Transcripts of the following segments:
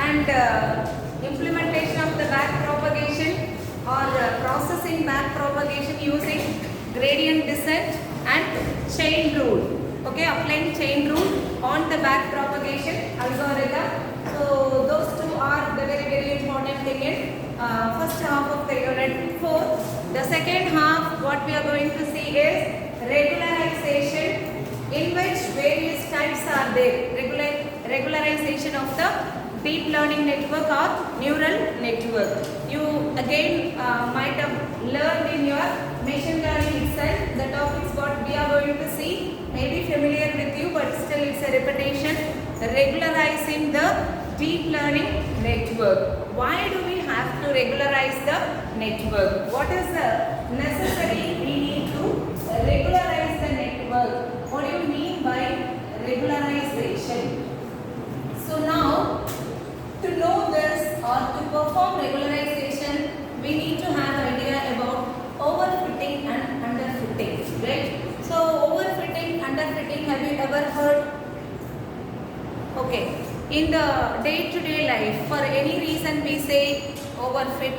and implementation of the back propagation or processing back propagation using gradient descent and chain rule. Okay, applying chain rule on the back propagation algorithm. So those two are the very important thing in first half of the unit 4. The second half, what we are going to see is regularization, in which various types are there. Regularization of the deep learning network or neural network. You again might have learned in your machine learning itself the topics what we are going to see may be familiar with you, but still it's a repetition. Regularizing the deep learning network. Why do we have to regularize the network? What is the necessary we need to regularize the network? What do you mean by regularization? So now, to know this or to perform regularization, we need to have idea about overfitting and underfitting, right? So overfitting, underfitting, have you ever heard? Okay, in the day-to-day life, for any reason we say overfit,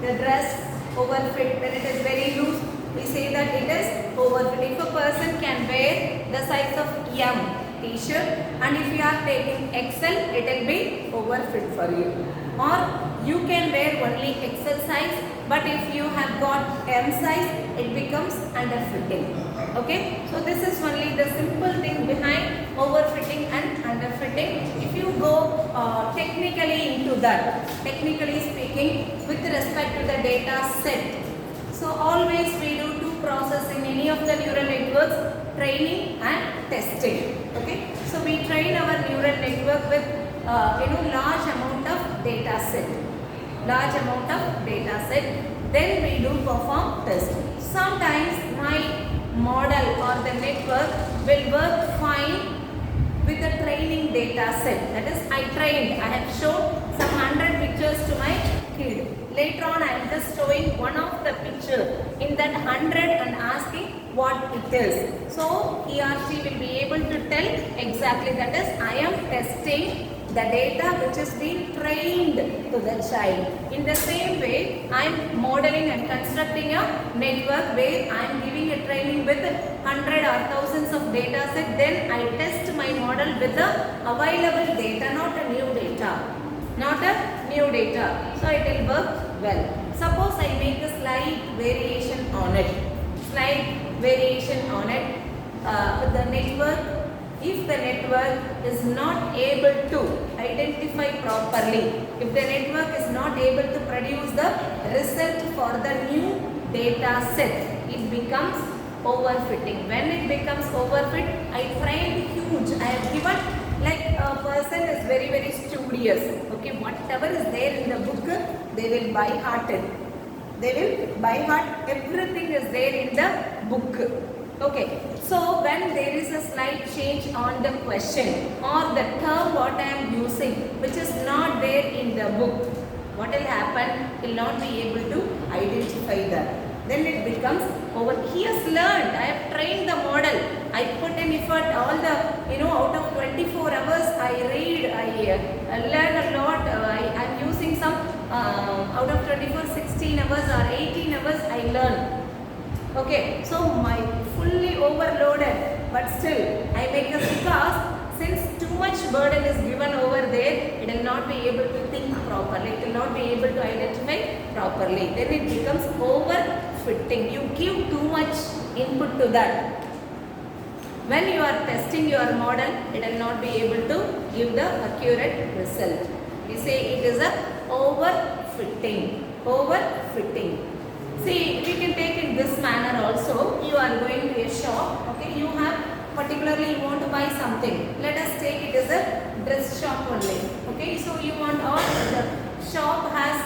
the dress overfit, when it is very loose, we say that it is overfit. If a person can wear the size of M t-shirt and if you are taking XL, it will be overfit for you. Or you can wear only XL size, but if you have got M size, it becomes underfitting. Okay, so this is only the simple thing behind overfitting and underfitting. If you go technically into that, technically speaking, with respect to the data set. So always we do two processes in any of the neural networks, training and testing. Okay, so we train our neural network with large amount of data set. Then we do perform test. Sometimes my model or the network will work fine with the training data set. That is, I have shown some 100 pictures to my kid. Later on, I am just showing one of the picture in that 100 and asking what it is. So he or she will be able to tell exactly, that is, I am testing the data which is being trained to the child. In the same way, I am modeling and constructing a network where I am giving a training with 100 or thousands of data set. Then I test my model with the available data, not a new data. So it will work well. Suppose I make a slight variation on it. With the network. If the network is not able to identify properly, if the network is not able to produce the result for the new data set, it becomes overfitting. When it becomes overfit, I trained huge. I have given, like a person is very studious. Okay, whatever is there in the book, they will by heart it. Everything is there in the book. Okay, so when there is a slight change on the question or the term what I am using which is not there in the book, what will happen? He will not be able to identify that. Then it becomes over. He has learned. I have trained the model. I put in effort. All the out of 24 hours I read. I learn a lot. I am using some out of 24, 16 hours or 18 hours I learn. Okay, so my fully overloaded, but still I make a, because since too much burden is given over there, it will not be able to think properly, it will not be able to identify properly. Then it becomes overfitting. You give too much input to that. When you are testing your model, it will not be able to give the accurate result. We say it is a overfitting. See, we can take in this manner also. You are going to a shop. Okay, you have particularly you want to buy something. Let us take it as a dress shop only. Okay, so you want all the shop has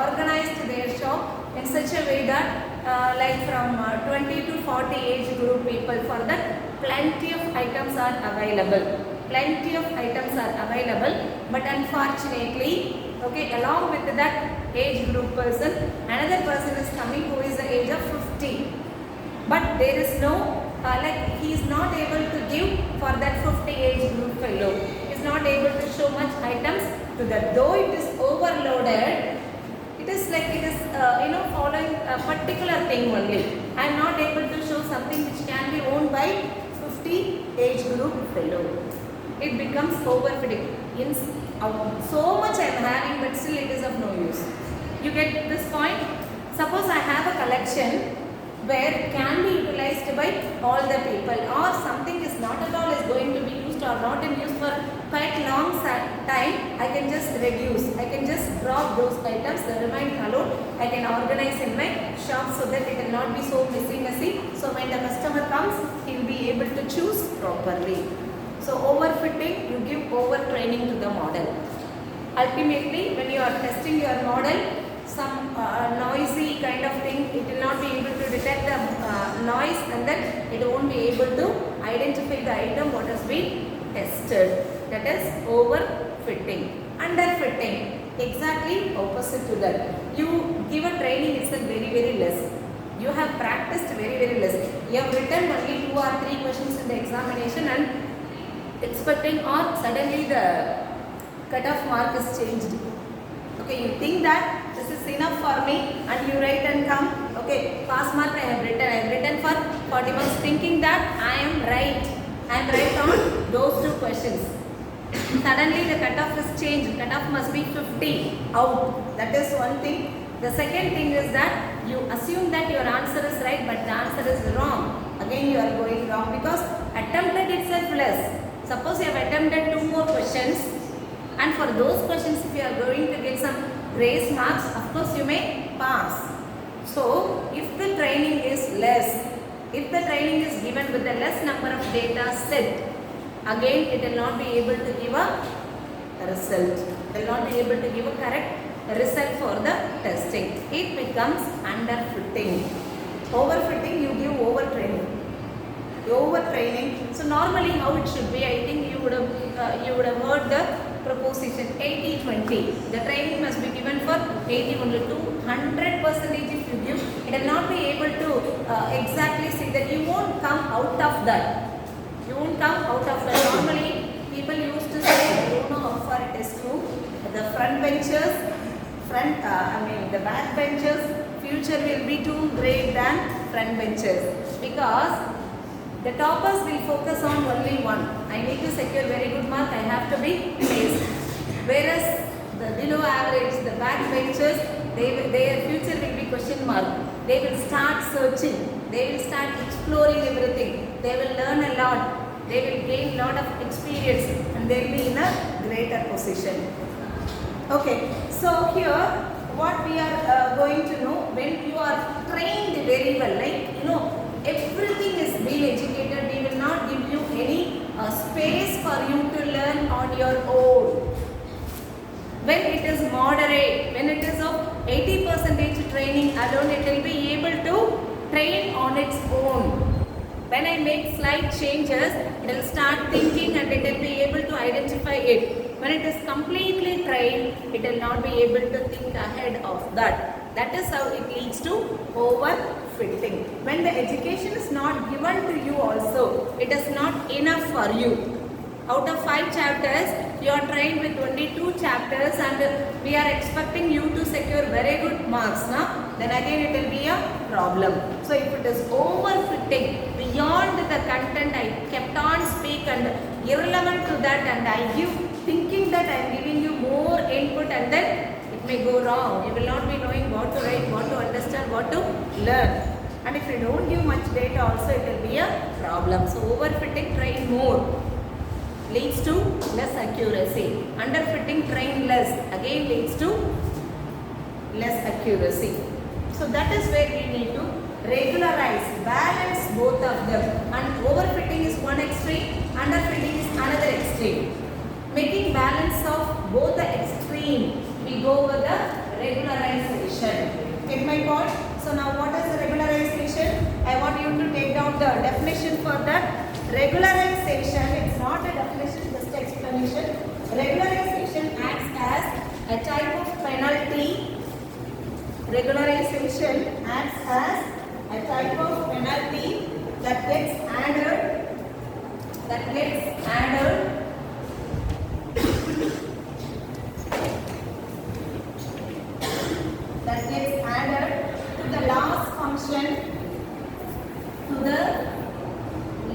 organized their shop in such a way that like from 20 to 40 age group people, for that plenty of items are available. But unfortunately, okay, along with that age group person, another person is coming who is the age of 50. But there is no, he is not able to give for that 50 age group fellow. He is it's not able to show much items to that. Though it is overloaded, it is like it is following a particular thing only. I am not able to show something which can be owned by 50 age group fellow. It becomes overfitting. So much I am having, but still it is of no use. You get this point? Suppose I have a collection where it can be utilized by all the people, or something is not at all is going to be used or not in use for quite long time, I can just reduce. I can just drop those items, the remaining alone I can organize in my shop so that it will not be so messy. So when the customer comes, he will be able to choose properly. So overfitting, you give overtraining to the model. Ultimately, when you are testing your model, some noisy kind of thing, it will not be able to detect the noise, and then it won't be able to identify the item what has been tested. That is overfitting. Underfitting, exactly opposite to that. You give a training itself very less. You have practiced very less. You have written only 2 or 3 questions in the examination and expecting, or suddenly the cutoff mark is changed. Okay, you think that this is enough for me and you write and come. Okay, pass mark I have written for 40 marks, thinking that I am right on those 2 questions. Suddenly the cutoff is changed. Cutoff must be 50 out. That is one thing. The second thing is that you assume that your answer is right, but the answer is wrong. Again you are going wrong because attempted itself less. Suppose you have attempted 2 more questions, and for those questions if you are going to get some grace marks, of course you may pass. So if the training is less, if the training is given with a less number of data set, again it will not be able to give a result. It will not be able to give a correct result for the testing. It becomes underfitting. Overfitting, you give overtraining. Overtraining. So normally how it should be, I think you would have heard the proposition 80-20. The training must be given for 80 only. 200% if you give, it will not be able to exactly say that. You won't come out of that. You won't come out of that. Normally people used to say, I don't know how far it is true, the front benchers, the back benchers, future will be too great than front benchers, because the toppers will focus on only one. I need to secure very good mark, I have to be placed. Whereas the below average, the back benchers, their future will be question mark. They will start searching, they will start exploring everything, they will learn a lot, they will gain lot of experience, and they will be in a greater position. Okay, so here what we are going to know, when you are trained very well, like everything is being educated, we will not give you any space for you to learn on your own. When it is moderate, when it is of 80% training alone, it will be able to train on its own. When I make slight changes, it will start thinking and it will be able to identify it. When it is completely trained, it will not be able to think ahead of that. That is how it leads to overfitting. When the education is not given to you also, it is not enough for you. Out of 5 chapters, you are trained with only 2 chapters and we are expecting you to secure very good marks. Then again it will be a problem. So if it is overfitting, beyond the content I kept on speak and irrelevant to that, and I give thinking that I am giving you more input, and then it may go wrong. You will not be knowing what to write, what to understand, what to learn. And if you don't give much data also, it will be a problem. So overfitting, train more, leads to less accuracy. Underfitting, train less, again leads to less accuracy. So that is where we need to regularize, balance both of them. And overfitting is one extreme, underfitting is another extreme. Making balance of both the extreme, we go with the regularization. Get my point? So now what is the regularization? I want you to take down the definition for that. Regularization, it's not a definition, just explanation. Regularization acts as a type of penalty. Regularization acts as a type of penalty that gets added that gets added to the last function, to the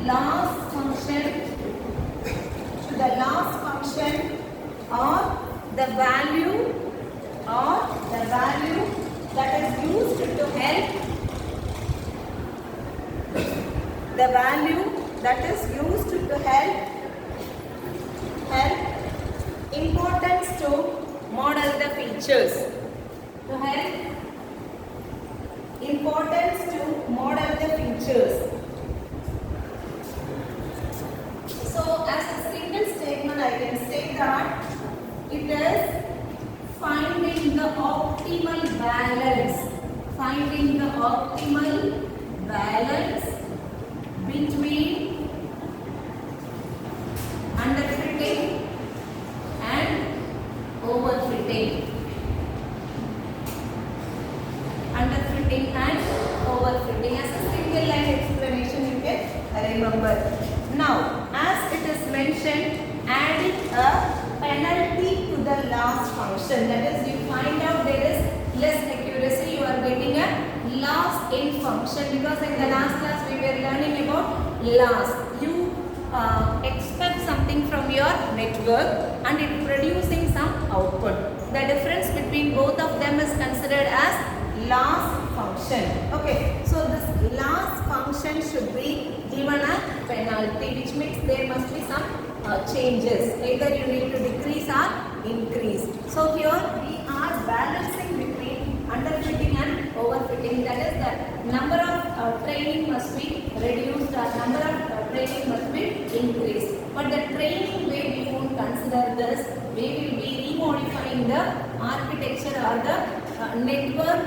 last function, or the value that is used to help, the value that is used to help importance to model the features, to help importance to model the features. So as a single statement I can say that it is finding the optimal balance, between underfitting and overfitting. Underfitting and overfitting. As a single line explanation you can remember. Now, as it is mentioned, adding a penalty to the last function. That is, you find out there is less accuracy, you are getting a loss in function, because in the last class we were learning about loss. You expect something from your network and it producing some output. The difference between both of them is considered as loss function. Okay, so this loss function should be given a penalty, which means there must be some changes. Either you need to decrease or increase. So here we are balancing between underfitting and overfitting. That is, the number of training must be reduced or number of training must be increased. But the training way we won't consider this. We will be remodifying the architecture or the network,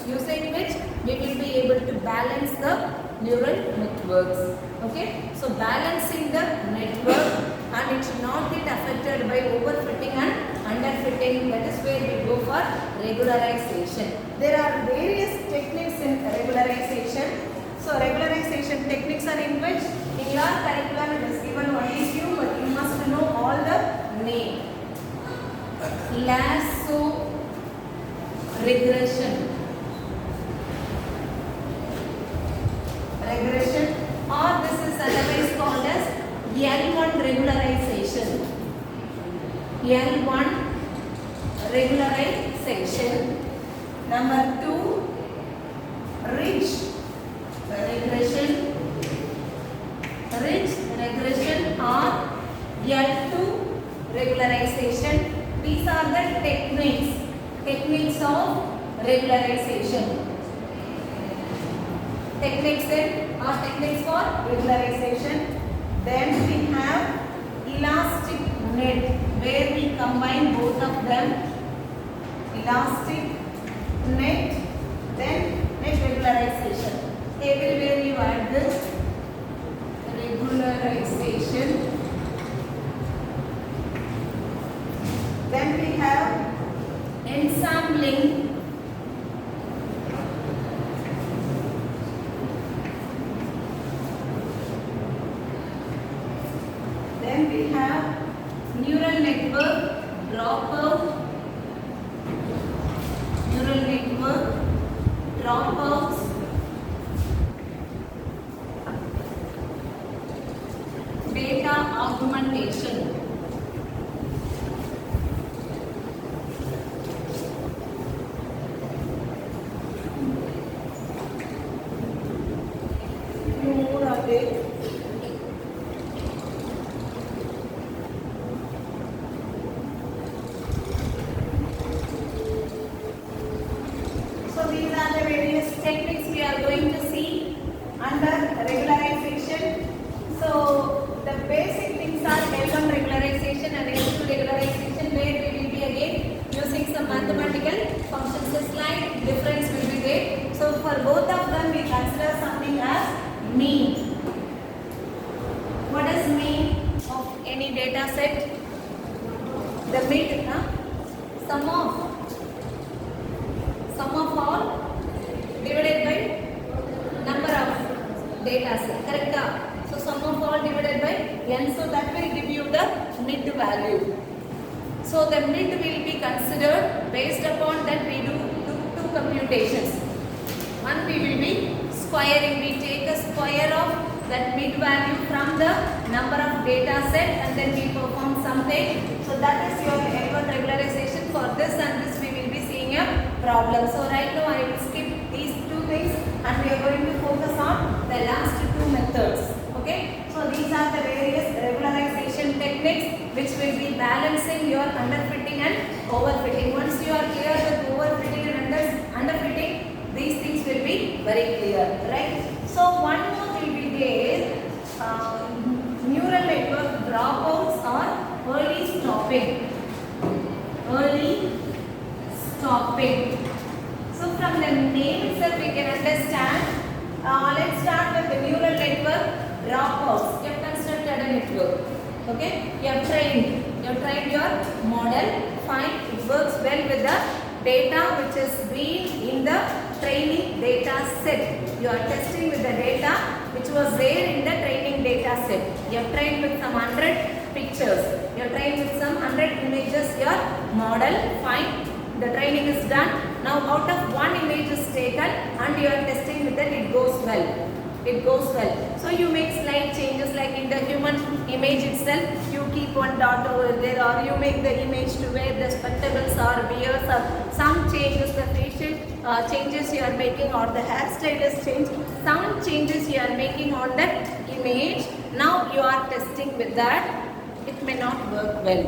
using which we will be able to balance the neural networks. Okay, so balancing the network, and it should not get affected by overfitting and underfitting. That is where we go for regularization. There are various techniques in regularization. So regularization techniques are in which in your curriculum it is given only few, but you must know all the name. Lasso regression, or this is otherwise called as L1 regularization. L1 regularization. Number 2, ridge regression, or L2 regularization. These are the techniques of regularization. Techniques for regularization. Then we have elastic net, where we combine both of them. Elastic net, then net regularization. Everywhere you add this regularization. Then we have ensembling. Then we have neural network dropout. Dropouts. Data augmentation. More of it. So these are the various techniques we are going to see under regularization. So the basic things are L1 regularization and L2 regularization, where we will be again using some mathematical functions. The slight difference will be there. So for both of them we consider something as mean. What is mean of any data set? The mid, sum of all divided by number of data set, correct? So sum of all divided by n, so that will give you the mid value. So the mid will be considered based upon that we do two permutations. One we will be squaring. We take a square of that mid value from the number of data set and then we perform something. So that is your effort regularization for this, and this we will be seeing a problem. So right now I will skip these two things and we are going to focus on the last two methods. Okay. So these are the various regularization techniques which will be balancing your underfitting and overfitting. Once you are clear with overfitting and underfitting, these things will be very clear, right? So one more will be there, neural network dropouts or early stopping. Early stopping. So from the name itself we can understand. Let's start with the neural network dropouts. You have constructed a network. Okay, you have trained your model. Fine, it works well with the data which is being in the training data set. You are testing with the data which was there in the training data set. You have trained with some 100 pictures. You have trained with some 100 images your model. Fine, the training is done. Now out of one image is taken and you are testing with it, it goes well. It goes well. So you make slight changes, like in the human image itself, you keep one dot over there, or you make the image to wear the spectacles or beards, or some changes, the facial changes you are making, or the hairstyle is changed, some changes you are making on that image. Now you are testing with that. It may not work well.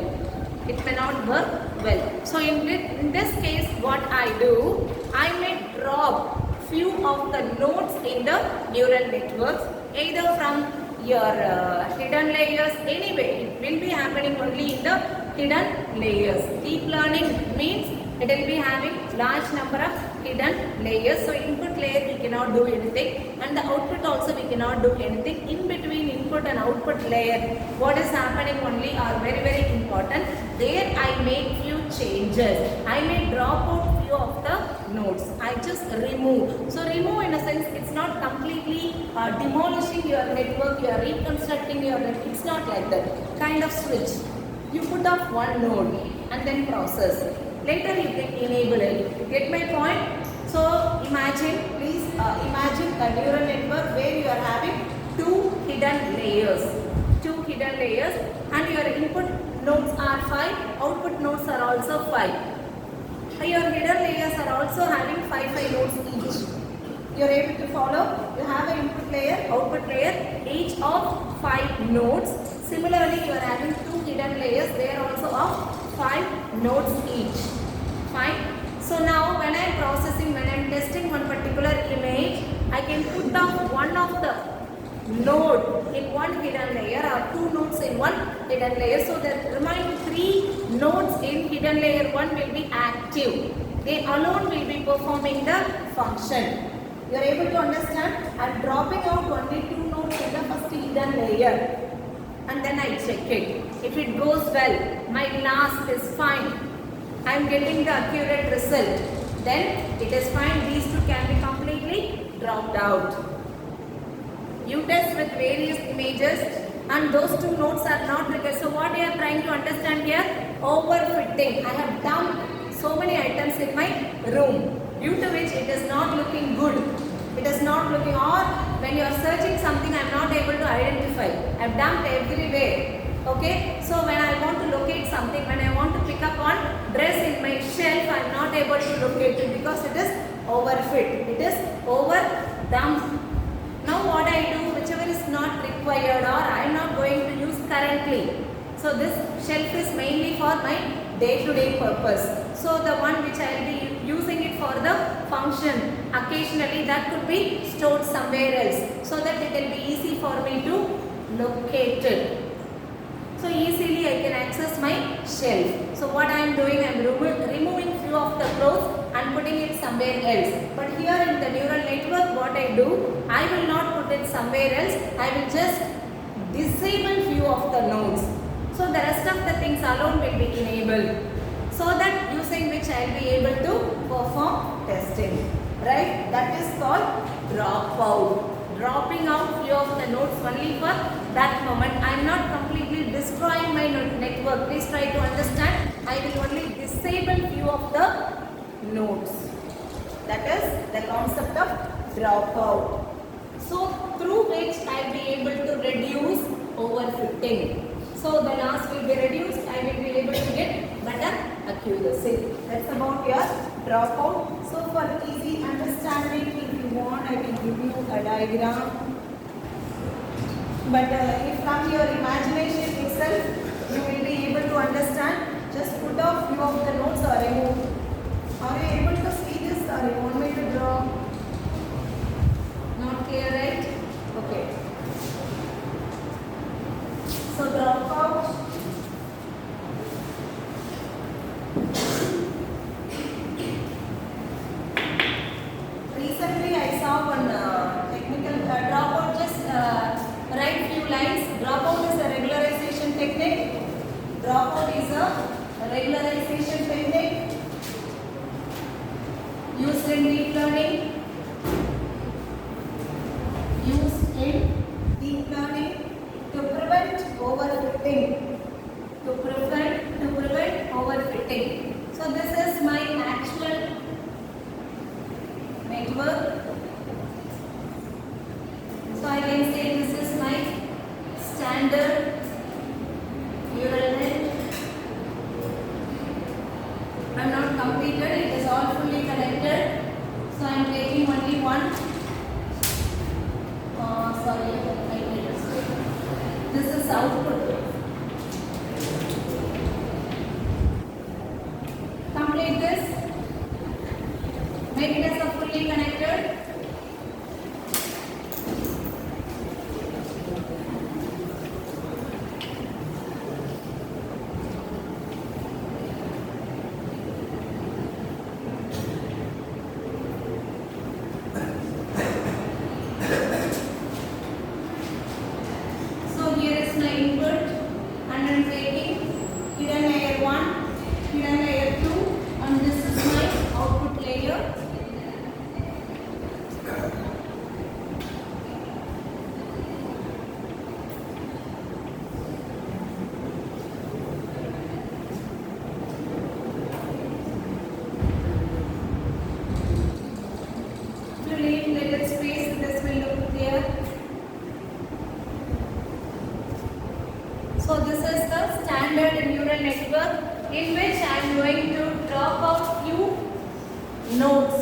It may not work well. So in this case, what I do, I may drop few of the nodes in the neural networks, either from your hidden layers. Anyway, it will be happening only in the hidden layers. Deep learning means it will be having large number of hidden layers. So input layer we cannot do anything, and the output also we cannot do anything. In between input and output layer, what is happening only are very, very important. There I make few changes. I may drop out few of the nodes. I just remove. So remove in a sense, it's not completely demolishing your network, you are reconstructing your network. It's not like that. Kind of switch. You put off one node and then process. Later you can enable it. Get my point? So imagine, please imagine a neural network where you are having two hidden layers. Two hidden layers, and your input nodes are 5, output nodes are also 5. Your hidden layers are also having 5 nodes each. You are able to follow? You have an input layer, output layer, each of 5 nodes. Similarly, you are having two hidden layers, they are also of 5 nodes each. Fine. So now when I am processing, when I am testing one particular image, I can put off one of the node in one hidden layer, or two nodes in one hidden layer. So the remaining 3 nodes in hidden layer 1 will be active. They alone will be performing the function. You are able to understand? I am dropping out only 2 nodes in the first hidden layer, and then I check it. If it goes well, my last is fine, I am getting the accurate result, then it is fine. These two can be completely dropped out. You test with various images and those 2 nodes are not required. So what I am trying to understand here? Overfitting. I have dumped so many items in my room, due to which it is not looking good. It is not looking, or when you are searching something, I am not able to identify. I have dumped everywhere. Okay, so when I want to locate something, when I want to pick up one dress in my shelf, I am not able to locate it because it is overfit. It is over dumped. Now what I do, whichever is not required or I am not going to use currently. So this shelf is mainly for my day-to-day purpose. So the one which I will be using it for the function, occasionally that could be stored somewhere else, so that it will be easy for me to locate it. So easily I can access my shelf. So what I am doing, I am removing few of the clothes and putting it somewhere else. But here in the neural network, what I do, I will not put it somewhere else. I will just disable few of the nodes. So the rest of the things alone will be enabled. So that using which I will be able to perform testing. Right? That is called dropout. Dropping out few of the nodes only for that moment. I am not completely destroying my network. Please try to understand. I will only disable few of the nodes. that is the concept of dropout. So through which I will be able to reduce overfitting. So the loss will be reduced, I will be able to get better accuracy. That's about your dropout. So for easy understanding, if you want, I will give you a diagram. But if from your imagination itself, you will be able to understand. Just put off few of the notes or remove. Are you able to see this or you want me to draw? Not clear, right? Okay. So dropout. Recently I saw one technical dropout. Just write few lines. Dropout is a regularization technique. Dropout is a regularization technique used in deep learning. Used in deep learning to prevent overfitting. To prevent overfitting. So this is my actual network. So I can say this is my standard neural net. I am not completed, it is all fully connected. So I am taking only one. Sorry, I made a mistake. This is output. Complete this. Make it as a fully connected. So here is my input and I am taking hidden layer 1, hidden layer 2 and this is my output layer. To leave little space, this will look clear. So this is the standard neural network in which I am going to drop out few nodes.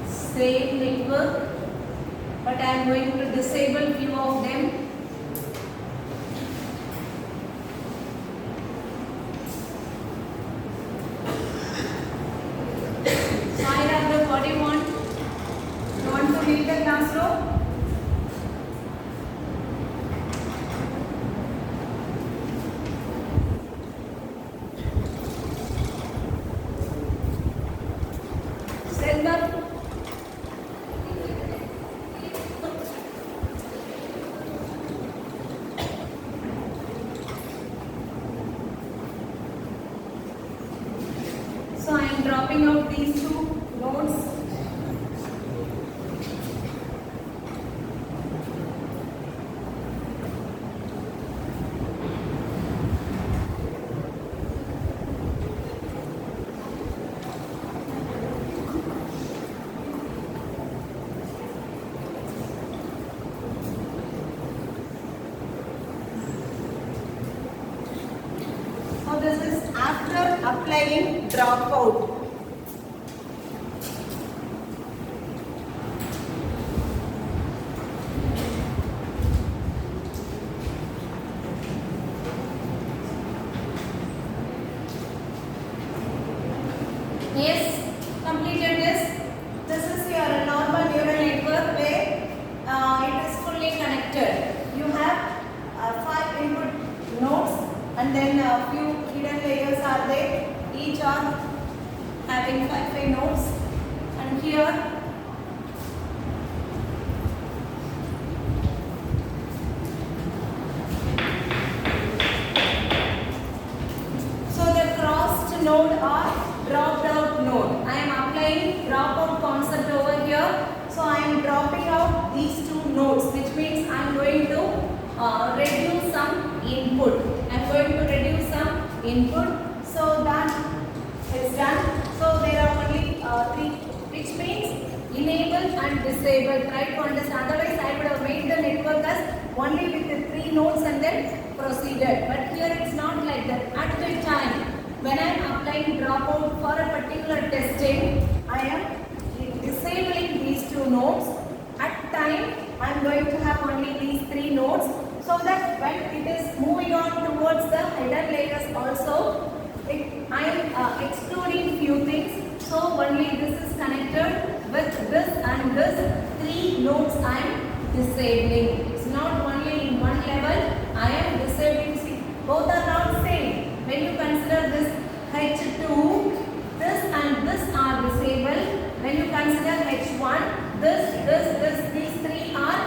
Same network, but I am going to disable few of them. So I have the body one. You want to read the class row? Send up. So I am dropping out these two nodes. So this is after applying dropout. Yes, completed this. This is your normal neural network where it is fully connected. You have 5 input nodes and then a few hidden layers are there. Each are having 5 nodes. And here node or dropped out node. I am applying dropout concept over here. So I am dropping out these two nodes, which means I am going to reduce some input. I am going input. So that is done. So there are only three, which means enable and disable. Try to understand. Otherwise, I would have made the network as only with the 3 nodes and then proceeded. But here it's not like that. At the time when I am applying dropout for a particular testing, I am disabling these 2 nodes. At time, I am going to have only these 3 nodes, so that when it is moving on towards the header layers also, I am excluding few things. So only this is connected with this and this 3 nodes I am disabling. It's not only in one level I am disabling. See, both are not same. When you consider this H2, this and this are disabled. When you consider H1, these 3 are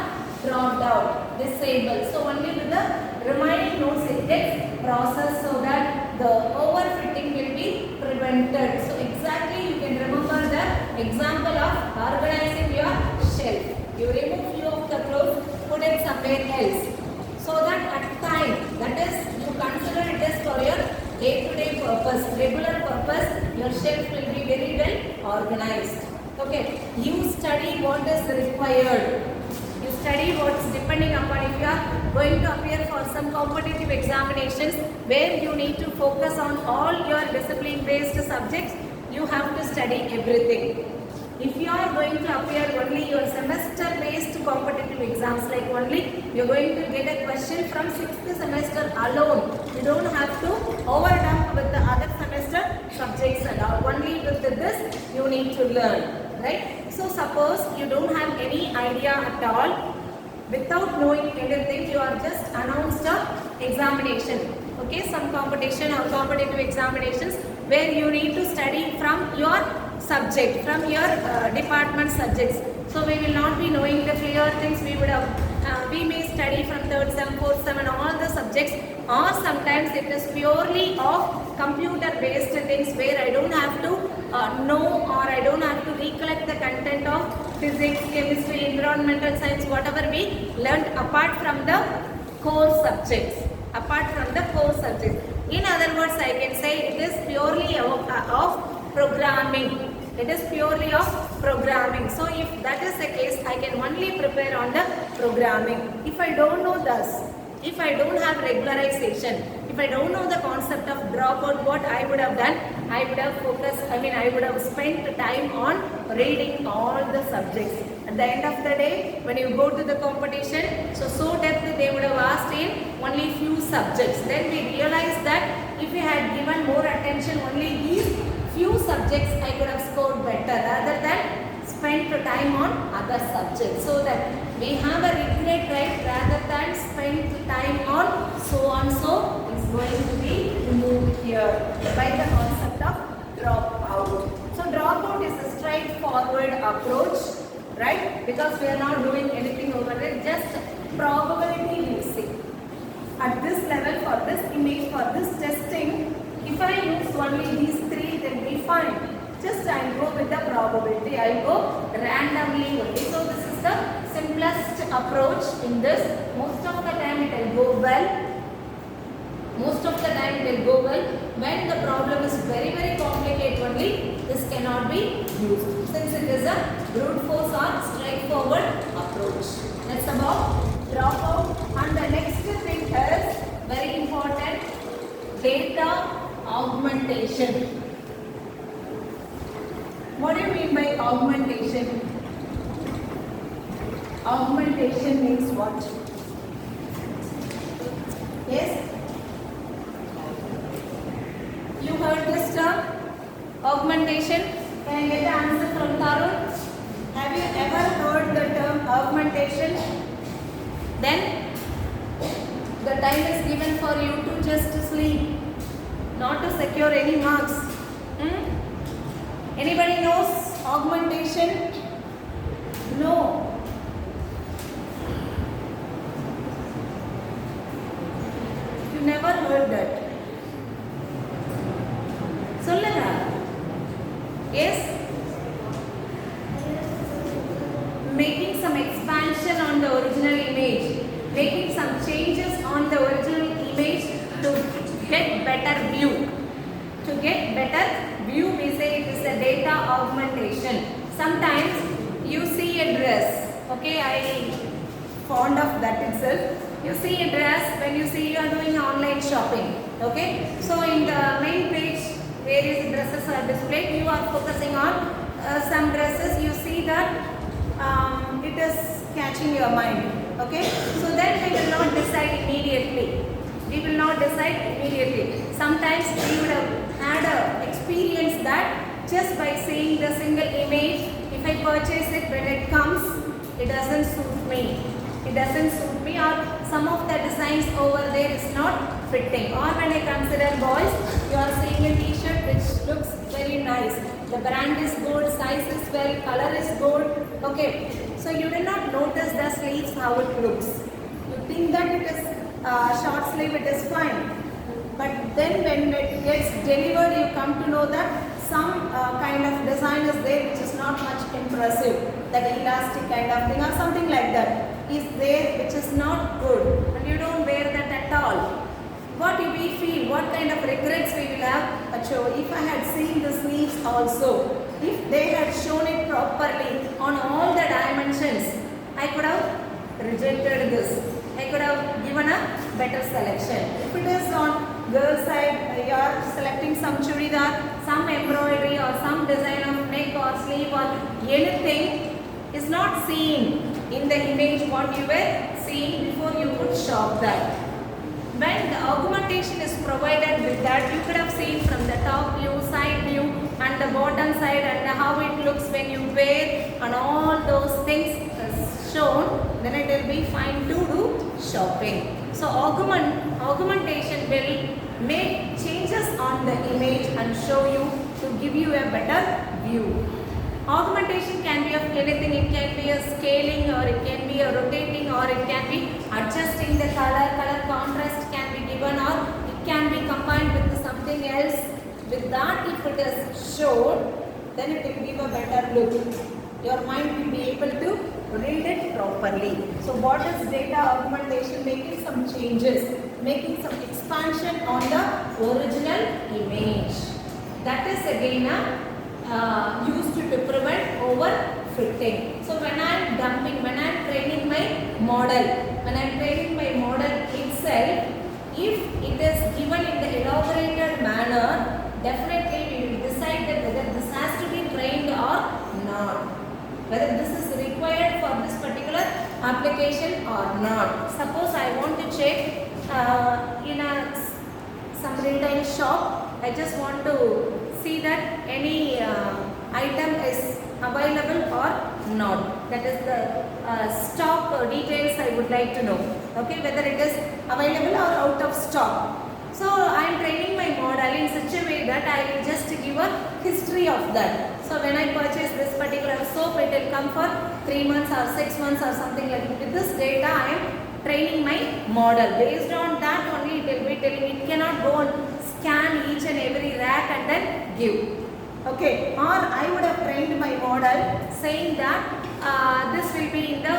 dropped out, disabled. So only with the remaining nodes it gets processed, so that the overfitting will be prevented. So exactly you can remember the example of organizing your shelf. You remove few of the clothes, put it somewhere else. So that at time, that is, you consider it as for your day-to-day purpose, regular purpose, your shelf will be very well organized. Okay, you study what is required. You study what's depending upon, if you are going to appear for some competitive examinations where you need to focus on all your discipline-based subjects, you have to study everything. If you are going to appear only your semester-based competitive exams, like only you are going to get a question from 6th semester alone, you don't have to overdump with the other semester subjects and all. Only with this you need to learn, right? So suppose you don't have any idea at all, without knowing anything, you are just announced a examination. Okay, some competition or competitive examinations where you need to study from your subject, from your department subjects. So we will not be knowing the clear things. We may study from 3rd sem, 4th sem and all the subjects, or sometimes it is purely of computer based things where I don't have to know, or I don't have to recollect the content of physics, chemistry, environmental science, whatever we learnt apart from the core subjects. In other words, I can say it is purely of programming. It is purely of programming. So if that is the case, I can only prepare on the programming. If I don't know this, if I don't have regularization, if I don't know the concept of dropout, what I would have done, I would have focused, I would have spent time on reading all the subjects. At the end of the day, when you go to the competition, so depth they would have asked in only few subjects. Then we realized that if we had given more attention only these few subjects, I could have scored better rather than spend time on other subjects. So that we have a regret, right? Rather than spend time on so is going to be removed here by the concept of dropout. So dropout is a straightforward approach, right? Because we are not doing anything over there, just probability using. At this level, for this image, for this testing, if I use only these 3, then we fine. Just I will go with the probability. I will go randomly only. So this is the simplest approach in this. Most of the time it will go well. When the problem is very complicated only, this cannot be used. Since it is a brute force or straightforward approach. That's about dropout. And the next thing is very important, data augmentation. What do you mean by augmentation? Augmentation means what? Yes? You heard this term? Augmentation? Can I get the answer from Tarun? Have you ever heard the term augmentation? Then the time is given for you to just sleep, not to secure any marks. Anybody knows augmentation? No. You never heard that. Solluga. Yes? Making some expansion on the original image. Making some changes on the original image to get better view. Okay, I fond of that itself. You see a dress when you see you are doing online shopping. Okay, so in the main page various dresses are displayed. You are focusing on some dresses. You see that it is catching your mind. Okay, so then we will not decide immediately. We will not decide immediately. Sometimes we would have had a experience that just by seeing the single image, if I purchase it, when it comes, it doesn't suit me. It doesn't suit me, or some of the designs over there is not fitting. Or when I consider boys, you are seeing a t-shirt which looks very nice. The brand is good, size is well, color is good. Okay, so you did not notice the sleeves how it looks. You think that it is short sleeve, it is fine. But then when it gets delivered, you come to know that some kind of design is there which is not much impressive. That elastic kind of thing or something like that is there which is not good, and you don't wear that at all. What do we feel? What kind of regrets we will have? Acho, if I had seen the sleeves also, if they had shown it properly on all the dimensions, I could have rejected this. I could have given a better selection. If it is on girl side, you are selecting some churidar, some embroidery or some design of neck or sleeve or anything is not seen in the image what you were seeing before you could shop that. When the augmentation is provided with that, you could have seen from the top view, side view and the bottom side and how it looks when you wear and all those things is shown, then it will be fine to do shopping. So augmentation will make changes on the image and show you to give you a better view. Augmentation can be of anything. It can be a scaling, or it can be a rotating, or it can be adjusting the color contrast can be given, or it can be combined with something else. With that, if it is shown, then it will give a better look. Your mind will be able to read it properly. So what is data augmentation? Making some changes, making some expansion on the original image. That is again used to prevent overfitting. So when I am dumping, when I am training my model itself, if it is given in the elaborated manner, definitely we will decide that whether this has to be trained or not, whether this is required for this particular application or not. Suppose I want to check in some retail shop, I just want to see that any item is available or not. That is the stock details I would like to know. Okay, whether it is available or out of stock. So I am training my model in such a way that I will just give a history of that. So when I purchase this particular soap, it will come for 3 months or 6 months or something like that. With this data, I am training my model. Based on that only it will be telling. It cannot go and scan each and every rack and then give. Okay, or I would have trained my model saying that this will be in the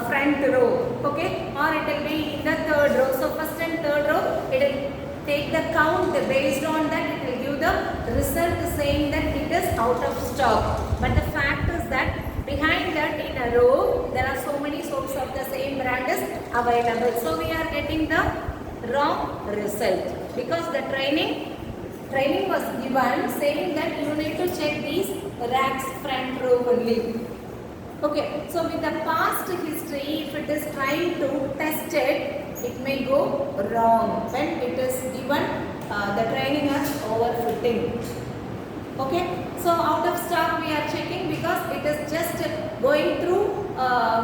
front row, okay, or it will be in the third row. So first and third row, it will take the count. Based on that, it will give the result saying that it is out of stock. But the fact is that behind that in a row, there are so many soaps of the same brand is available. So we are getting the wrong result because the training was given saying that you need to check these racks front row only. Okay, so with the past history, if it is trying to test it, it may go wrong when it is given the training as overfitting. Okay, so out of stock we are checking because it is just going through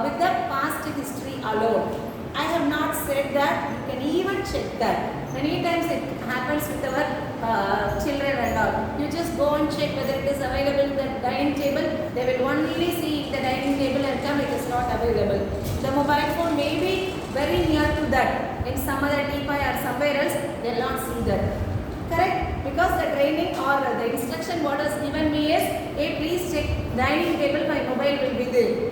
with the past history alone. I have not said that. You can even check that. Many times it happens with our children and all. You just go and check whether it is available in the dining table. They will only see if the dining table and come, it is not available. The mobile phone may be very near to that. In some other TPI or somewhere else, they will not see that. Correct? Because the training or the instruction what is given me is, hey, please check dining table, my mobile will be there.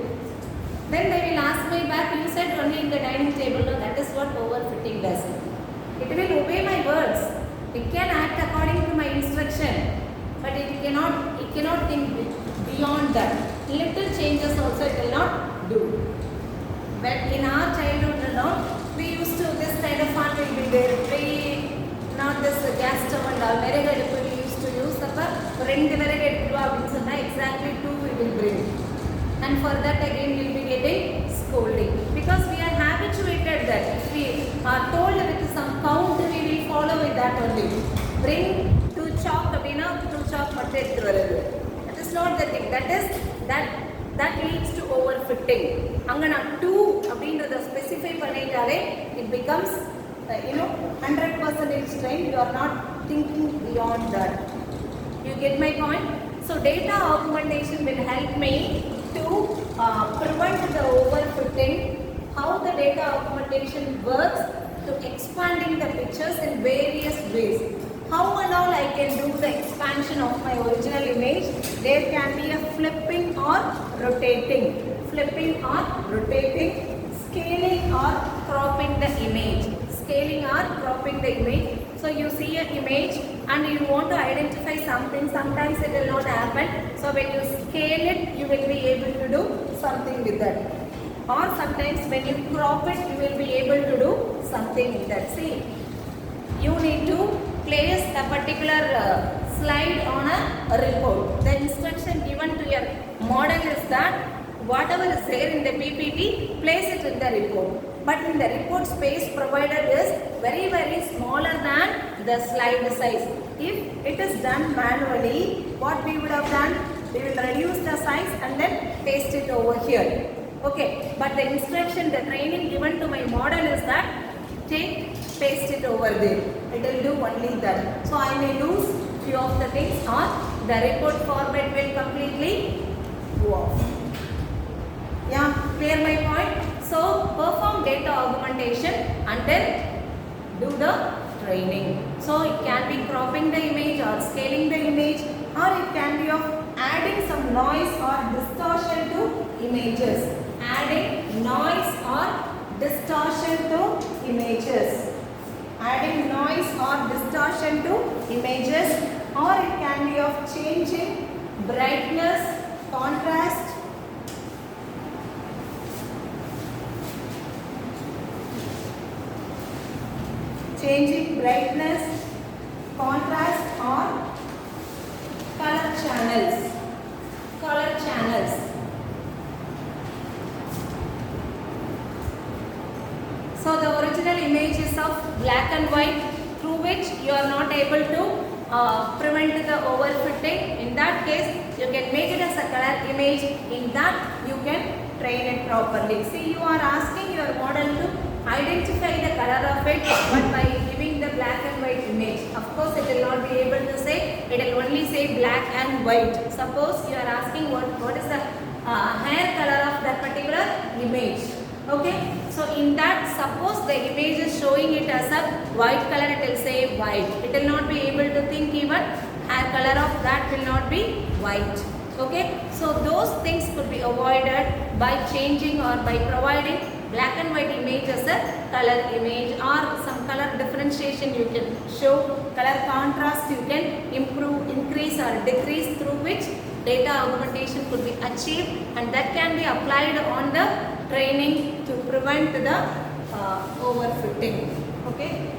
Then they will ask me back, you said only in the dining table. No, that is what overfitting does. It will obey my words. It can act according to my instruction, but it cannot think beyond that. Little changes also it will not do. when in our childhood, you know, we used to, this kind of fun will be there. We, not this gas stove and all, we used to use the exactly 2 we will bring. And for that again we will be getting scolding. Because we are habituated that if we are told with some count, we will follow with that only. Bring 2 chalk, 2 chalk, that is not the thing. That leads to overfitting. Angana 2 அப்படின்றத specify பண்ணிட்டாலே it becomes 100% trained. You are not thinking beyond that. You get my point? So data augmentation will help me to prevent the overfitting. How the data augmentation works to expanding the pictures in various ways. How and all I can do the expansion of my original image? There can be a flipping or rotating. Flipping or rotating. Scaling or cropping the image. Scaling or cropping the image. So you see an image and you want to identify something. Sometimes it will not happen. So when you scale it, you will be able to do something with that. Or sometimes when you crop it, you will be able to do something with that. See, you need to place a particular slide on a report. The instruction given to your model is that whatever is there in the PPT, place it in the report. But in the report, space provided is very, very smaller than the slide size. If it is done manually, what we would have done? We will reduce the size and then paste it over here. Okay, but the instruction, the training given to my model is that paste it over there. It will do only that. So I may lose few of the things, or the report format will completely go off. Yeah, clear my point? So perform data augmentation and then do the training. So it can be cropping the image or scaling the image, or it can be of adding some noise or distortion to images. Adding noise or distortion to images. Adding noise or distortion to images, or it can be of changing brightness, contrast, changing brightness, contrast, or color channels. Color channels. So the original image is of black and white, through which you are not able to prevent the overfitting. In that case, you can make it as a color image. In that, you can train it properly. See, you are asking your model to identify the color of it, but by giving the black and white image. Of course, it will not be able to say, it will only say black and white. Suppose you are asking what is the hair color of that particular image. Okay, so in that, suppose the image is showing it as a white color, it will say white. It will not be able to think even hair color of that will not be white. Okay, so those things could be avoided by changing or by providing black and white image as a color image, or some color differentiation you can show, color contrast you can improve, increase or decrease, through which data augmentation could be achieved, and that can be applied on the training to prevent the overfitting. Okay.